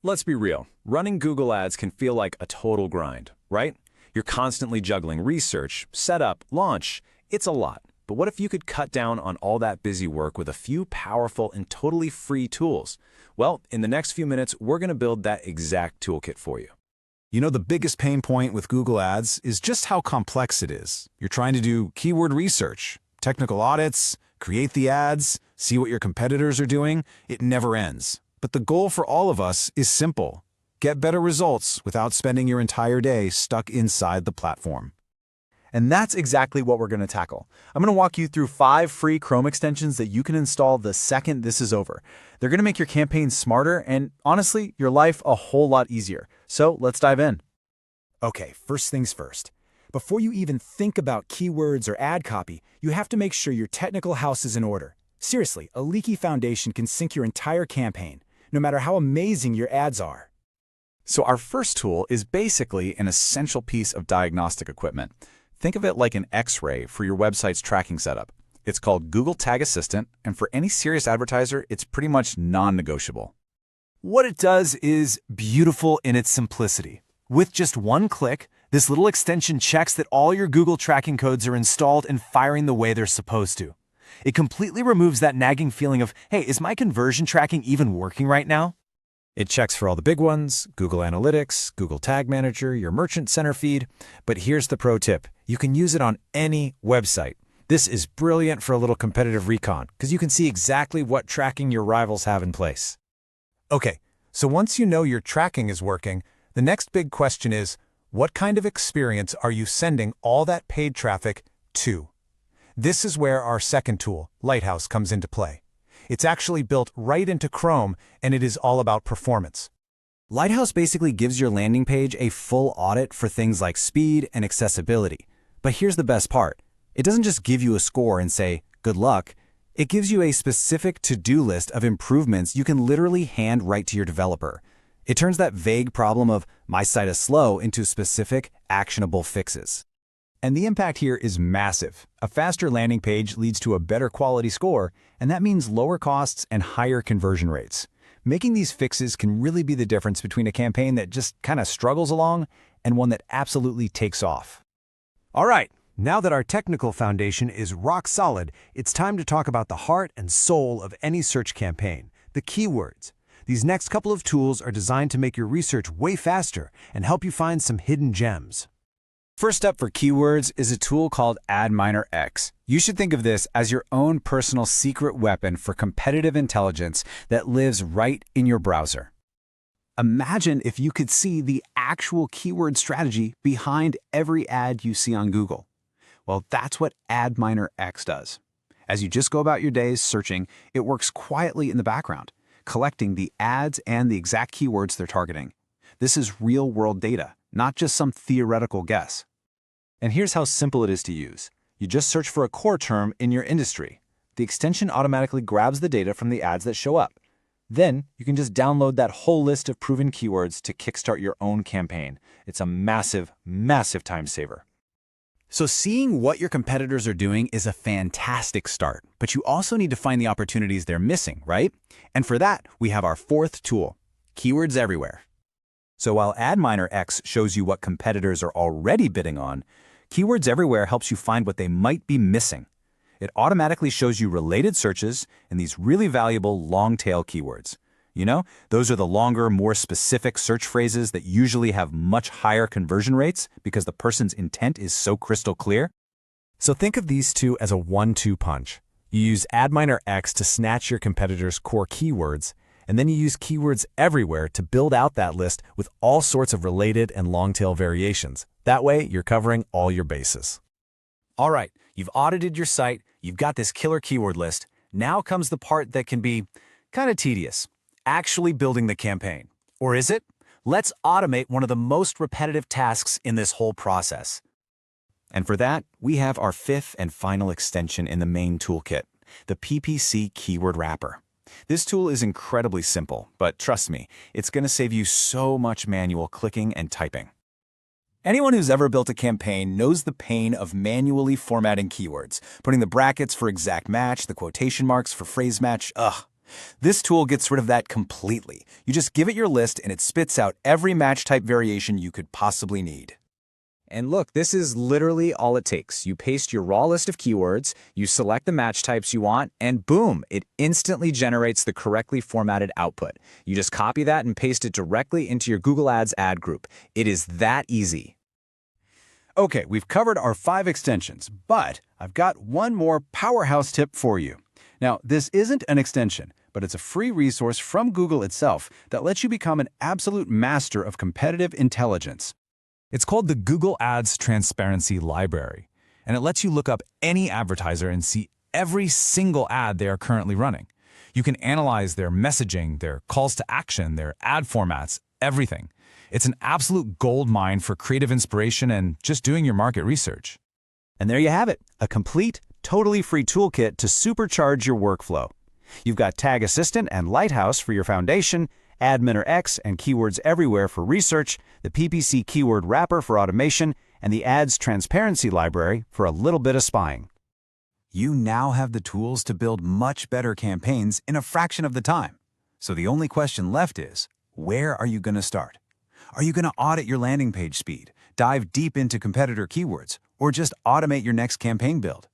Let's be real. Running Google Ads can feel like a total grind, right? You're constantly juggling research, setup, launch. It's a lot. But what if you could cut down on all that busy work with a few powerful and totally free tools? Well, in the next few minutes, we're going to build that exact toolkit for you. You know, the biggest pain point with Google Ads is just how complex it is. You're trying to do keyword research, technical audits, create the ads, see what your competitors are doing. It never ends. But the goal for all of us is simple. Get better results without spending your entire day stuck inside the platform. And that's exactly what we're going to tackle. I'm going to walk you through 5 free Chrome extensions that you can install the second this is over. They're going to make your campaign smarter and, honestly, your life a whole lot easier. So let's dive in. Okay, first things first. Before you even think about keywords or ad copy, you have to make sure your technical house is in order. Seriously, a leaky foundation can sink your entire campaign, no matter how amazing your ads are. So our first tool is basically an essential piece of diagnostic equipment. Think of it like an X-ray for your website's tracking setup. It's called Google Tag Assistant, and for any serious advertiser, it's pretty much non-negotiable. What it does is beautiful in its simplicity. With just one click, this little extension checks that all your Google tracking codes are installed and firing the way they're supposed to. It completely removes that nagging feeling of, hey, is my conversion tracking even working right now? It checks for all the big ones, Google Analytics, Google Tag Manager, your Merchant Center feed. But here's the pro tip. You can use it on any website. This is brilliant for a little competitive recon because you can see exactly what tracking your rivals have in place. Okay, so once you know your tracking is working, the next big question is, what kind of experience are you sending all that paid traffic to? This is where our second tool, Lighthouse, comes into play. It's actually built right into Chrome, and it is all about performance. Lighthouse basically gives your landing page a full audit for things like speed and accessibility. But here's the best part. It doesn't just give you a score and say, good luck. It gives you a specific to-do list of improvements you can literally hand right to your developer. It turns that vague problem of my site is slow into specific, actionable fixes. And the impact here is massive. A faster landing page leads to a better quality score, and that means lower costs and higher conversion rates. Making these fixes can really be the difference between a campaign that just kind of struggles along and one that absolutely takes off. All right, now that our technical foundation is rock solid, it's time to talk about the heart and soul of any search campaign, the keywords. These next couple of tools are designed to make your research way faster and help you find some hidden gems. First up for keywords is a tool called AdMiner X. You should think of this as your own personal secret weapon for competitive intelligence that lives right in your browser. Imagine if you could see the actual keyword strategy behind every ad you see on Google. Well, that's what AdMiner X does. As you just go about your days searching, it works quietly in the background, collecting the ads and the exact keywords they're targeting. This is real-world data, not just some theoretical guess. And here's how simple it is to use. You just search for a core term in your industry. The extension automatically grabs the data from the ads that show up. Then you can just download that whole list of proven keywords to kickstart your own campaign. It's a massive, massive time saver. So seeing what your competitors are doing is a fantastic start, but you also need to find the opportunities they're missing, right? And for that, we have our fourth tool, Keywords Everywhere. So while AdMiner X shows you what competitors are already bidding on, Keywords Everywhere helps you find what they might be missing. It automatically shows you related searches and these really valuable long-tail keywords. You know, those are the longer, more specific search phrases that usually have much higher conversion rates because the person's intent is so crystal clear. So think of these two as a 1-2 punch. You use AdMiner X to snatch your competitors' core keywords, and then you use Keywords Everywhere to build out that list with all sorts of related and long-tail variations. That way, you're covering all your bases. All right, you've audited your site, you've got this killer keyword list. Now comes the part that can be kind of tedious, actually building the campaign. Or is it? Let's automate one of the most repetitive tasks in this whole process. And for that, we have our fifth and final extension in the main toolkit, the PPC Keyword Wrapper. This tool is incredibly simple, but trust me, it's going to save you so much manual clicking and typing. Anyone who's ever built a campaign knows the pain of manually formatting keywords, putting the brackets for exact match, the quotation marks for phrase match. Ugh. This tool gets rid of that completely. You just give it your list and it spits out every match type variation you could possibly need. And look, this is literally all it takes. You paste your raw list of keywords, you select the match types you want, and boom, it instantly generates the correctly formatted output. You just copy that and paste it directly into your Google Ads ad group. It is that easy. Okay, we've covered our 5 extensions, but I've got one more powerhouse tip for you. Now, this isn't an extension, but it's a free resource from Google itself that lets you become an absolute master of competitive intelligence. It's called the Google Ads Transparency Library, and it lets you look up any advertiser and see every single ad they are currently running. You can analyze their messaging, their calls to action, their ad formats, everything. It's an absolute goldmine for creative inspiration and just doing your market research. And there you have it, a complete, totally free toolkit to supercharge your workflow. You've got Tag Assistant and Lighthouse for your foundation, Adminer X and Keywords Everywhere for research, the PPC Keyword Wrapper for automation, and the Ads Transparency Library for a little bit of spying. You now have the tools to build much better campaigns in a fraction of the time. So the only question left is, where are you going to start? Are you going to audit your landing page speed, dive deep into competitor keywords, or just automate your next campaign build?